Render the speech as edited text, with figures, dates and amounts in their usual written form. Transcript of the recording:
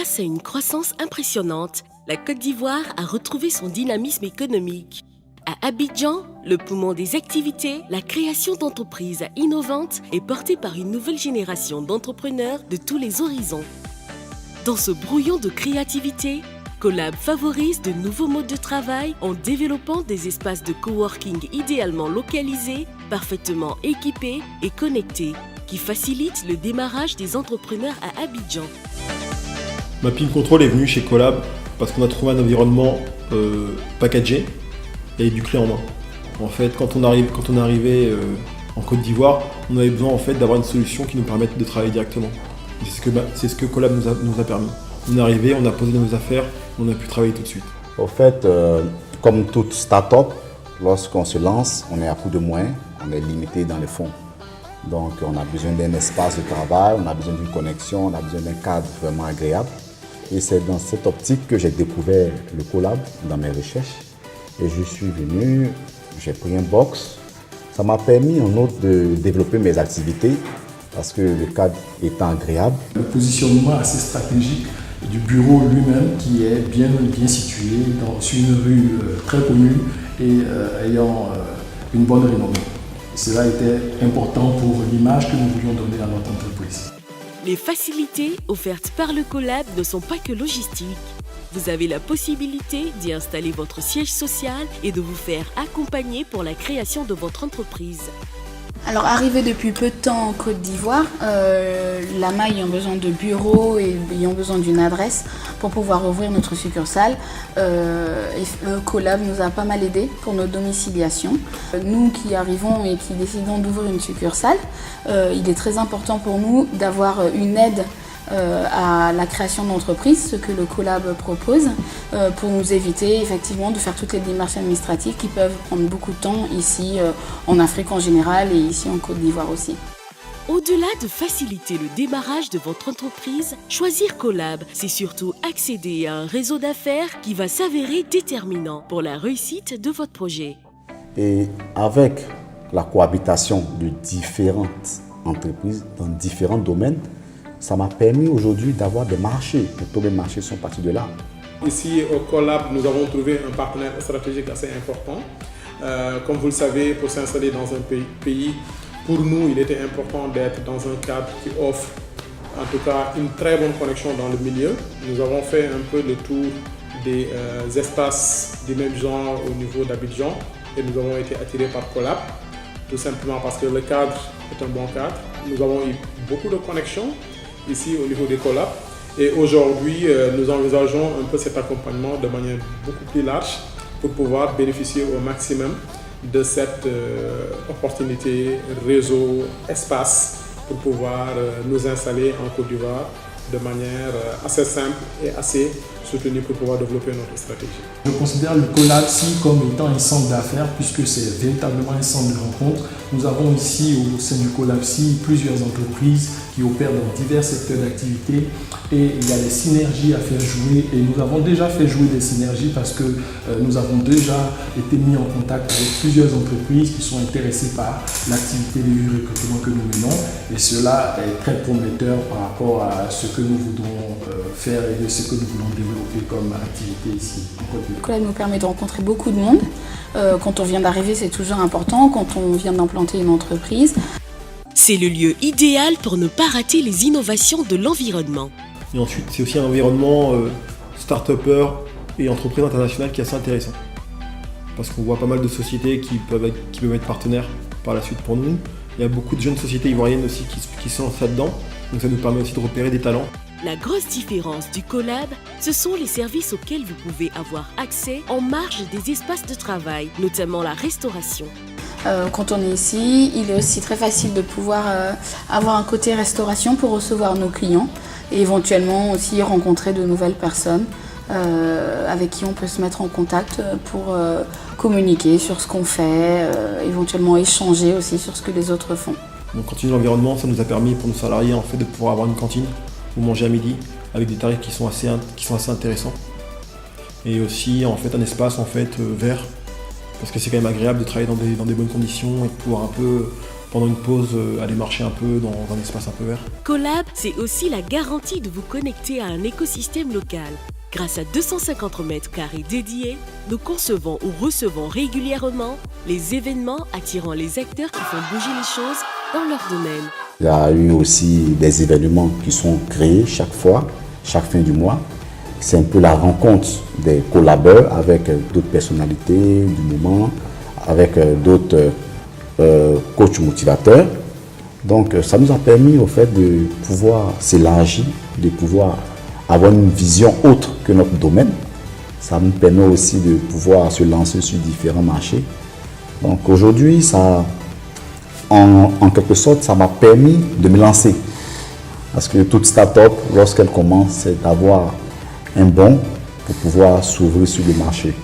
Grâce à une croissance impressionnante, la Côte d'Ivoire a retrouvé son dynamisme économique. À Abidjan, le poumon des activités, la création d'entreprises innovantes est portée par une nouvelle génération d'entrepreneurs de tous les horizons. Dans ce brouillon de créativité, Collab favorise de nouveaux modes de travail en développant des espaces de coworking idéalement localisés, parfaitement équipés et connectés, qui facilitent le démarrage des entrepreneurs à Abidjan. Mapping Control est venu chez Collab parce qu'on a trouvé un environnement packagé et du clé en main. En fait, quand on est arrivé en Côte d'Ivoire, on avait besoin en fait d'avoir une solution qui nous permette de travailler directement. Et c'est ce que Collab nous a permis. On est arrivé, on a posé nos affaires, on a pu travailler tout de suite. Au fait, comme toute start-up, lorsqu'on se lance, on est à court de moyens, on est limité dans les fonds. Donc on a besoin d'un espace de travail, on a besoin d'une connexion, on a besoin d'un cadre vraiment agréable. Et c'est dans cette optique que j'ai découvert le Collab dans mes recherches. Et je suis venu, j'ai pris un box. Ça m'a permis en outre de développer mes activités parce que le cadre étant agréable. Le positionnement assez stratégique du bureau lui-même qui est bien situé sur une rue très connue et ayant une bonne renommée. Cela était important pour l'image que nous voulions donner à notre entreprise. Les facilités offertes par le Collab ne sont pas que logistiques. Vous avez la possibilité d'y installer votre siège social et de vous faire accompagner pour la création de votre entreprise. Alors, arrivé depuis peu de temps en Côte d'Ivoire, Lama ayant besoin de bureaux et ayant besoin d'une adresse pour pouvoir ouvrir notre succursale, Collab nous a pas mal aidé pour nos domiciliations. Nous qui arrivons et qui décidons d'ouvrir une succursale, il est très important pour nous d'avoir une aide à la création d'entreprise, ce que le Collab propose, pour nous éviter effectivement de faire toutes les démarches administratives qui peuvent prendre beaucoup de temps ici en Afrique en général et ici en Côte d'Ivoire aussi. Au-delà de faciliter le démarrage de votre entreprise, choisir Collab, c'est surtout accéder à un réseau d'affaires qui va s'avérer déterminant pour la réussite de votre projet. Et avec la cohabitation de différentes entreprises dans différents domaines, ça m'a permis aujourd'hui d'avoir des marchés. Et tous les marchés sont partis de là. Ici au Collab, nous avons trouvé un partenaire stratégique assez important. Comme vous le savez, pour s'installer dans un pays, pour nous, il était important d'être dans un cadre qui offre en tout cas une très bonne connexion dans le milieu. Nous avons fait un peu le tour des espaces du même genre au niveau d'Abidjan et nous avons été attirés par Collab, tout simplement parce que le cadre est un bon cadre. Nous avons eu beaucoup de connexions ici au niveau des Collab et aujourd'hui nous envisageons un peu cet accompagnement de manière beaucoup plus large pour pouvoir bénéficier au maximum de cette opportunité, réseau, espace pour pouvoir nous installer en Côte d'Ivoire de manière assez simple et assez soutenue pour pouvoir développer notre stratégie. Je considère le Collab comme étant un centre d'affaires puisque c'est véritablement un centre de rencontre. Nous avons ici au sein du Collab plusieurs entreprises qui opèrent dans divers secteurs d'activité et il y a des synergies à faire jouer et nous avons déjà fait jouer des synergies parce que nous avons déjà été mis en contact avec plusieurs entreprises qui sont intéressées par l'activité de recrutement que nous menons et cela est très prometteur par rapport à ce que nous voudrons faire et de ce que nous voulons développer comme activité ici en Côte d'Ivoire. Le Collab nous permet de rencontrer beaucoup de monde. Quand on vient d'arriver, c'est toujours important, quand on vient d'implanter une entreprise. C'est le lieu idéal pour ne pas rater les innovations de l'environnement. Et ensuite, c'est aussi un environnement start-upper et entreprise internationale qui est assez intéressant. Parce qu'on voit pas mal de sociétés qui peuvent être partenaires par la suite pour nous. Il y a beaucoup de jeunes sociétés ivoiriennes aussi qui sont là-dedans. Donc ça nous permet aussi de repérer des talents. La grosse différence du Collab, ce sont les services auxquels vous pouvez avoir accès en marge des espaces de travail, notamment la restauration. Quand on est ici, il est aussi très facile de pouvoir avoir un côté restauration pour recevoir nos clients et éventuellement aussi rencontrer de nouvelles personnes avec qui on peut se mettre en contact pour communiquer sur ce qu'on fait, éventuellement échanger aussi sur ce que les autres font. Donc continuer l'environnement, ça nous a permis pour nos salariés en fait, de pouvoir avoir une cantine où manger à midi avec des tarifs qui sont assez intéressants. Et aussi en fait, un espace en fait, vert, parce que c'est quand même agréable de travailler dans des bonnes conditions et de pouvoir un peu pendant une pause, aller marcher un peu dans un espace un peu vert. Collab, c'est aussi la garantie de vous connecter à un écosystème local. Grâce à 250 mètres carrés dédiés, nous concevons ou recevons régulièrement les événements attirant les acteurs qui font bouger les choses dans leur domaine. Il y a eu aussi des événements qui sont créés chaque fois, chaque fin du mois. C'est un peu la rencontre des collaborateurs avec d'autres personnalités du moment, avec d'autres coachs motivateurs. Donc ça nous a permis au fait de pouvoir s'élargir, de pouvoir avoir une vision autre que notre domaine. Ça nous permet aussi de pouvoir se lancer sur différents marchés. Donc aujourd'hui, ça, en quelque sorte, ça m'a permis de me lancer. Parce que toute start-up, lorsqu'elle commence, c'est d'avoir un bon pour pouvoir s'ouvrir sur le marché.